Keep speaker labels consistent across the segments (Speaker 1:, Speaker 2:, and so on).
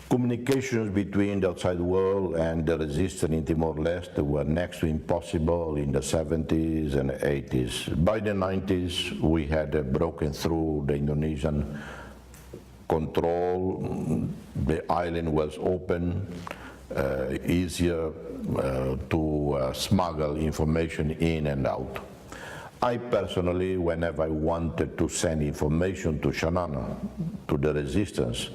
Speaker 1: Communications between the outside world and the resistance in Timor-Leste were next to impossible in the 70s and 80s. By the 90s, we had broken through the Indonesian control. The island was open, easier to smuggle information in and out. I personally, whenever I wanted to send information to Xanana, to the resistance,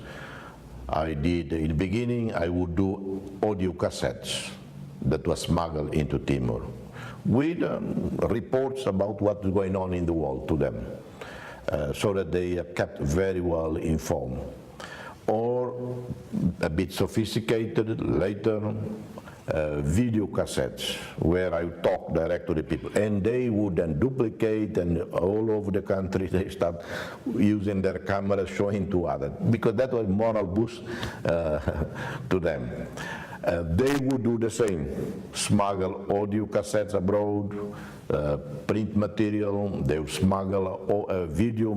Speaker 1: I did, in the beginning, I would do audio cassettes that was smuggled into Timor with reports about what's going on in the world to them, so that they are kept very well informed. Or a bit sophisticated later, video cassettes where I would talk direct to the people, and they would then duplicate, and all over the country they start using their cameras showing to others, because that was moral boost to them. They would do the same, smuggle audio cassettes abroad, print material, they would smuggle video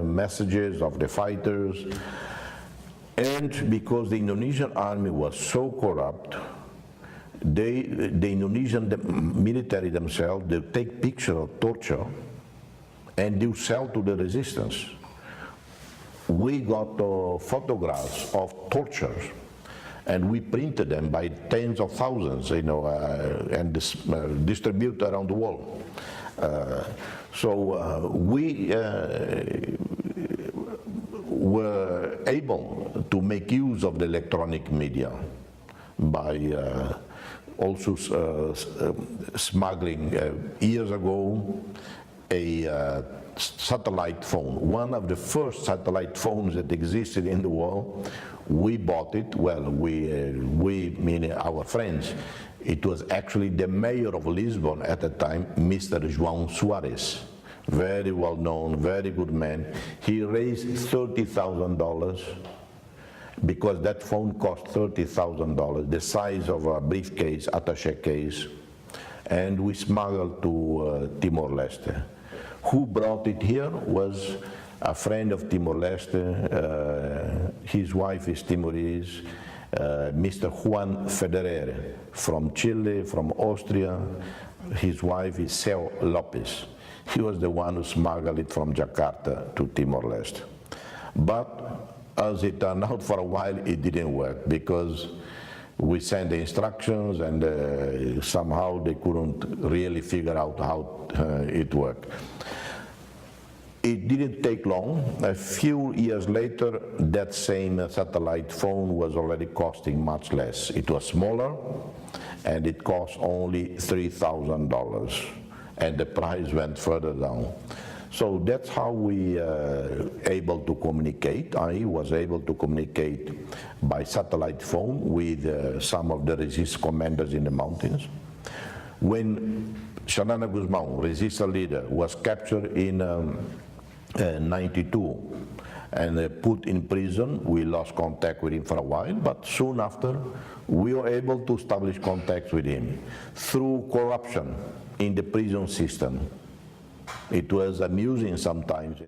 Speaker 1: messages of the fighters. And because the Indonesian army was so corrupt, the Indonesian military themselves, they take pictures of torture and they sell to the resistance. We got photographs of torture and we printed them by tens of thousands, you know, and distributed around the world. So we were able to make use of the electronic media by also smuggling years ago a satellite phone. One of the first satellite phones that existed in the world, we bought it, well, we meaning our friends. It was actually the mayor of Lisbon at the time, Mr. João Soares. Very well known, very good man. He raised $30,000 because that phone cost $30,000, the size of a briefcase, attaché case, and we smuggled to Timor-Leste. Who brought it here was a friend of Timor-Leste. His wife is Timorese, Mr. Juan Federer, from Chile, from Austria. His wife is Cel Lopez. He was the one who smuggled it from Jakarta to Timor-Leste. But as it turned out, for a while it didn't work because we sent the instructions and somehow they couldn't really figure out how it worked. It didn't take long. A few years later, that same satellite phone was already costing much less. It was smaller and it cost only $3,000. And the price went further down. So that's how we able to communicate. I was able to communicate by satellite phone with some of the resist commanders in the mountains. When Xanana Guzmão, resistance leader, was captured in '92 and put in prison, we lost contact with him for a while, but soon after we were able to establish contact with him through corruption in the prison system. It was amusing sometimes.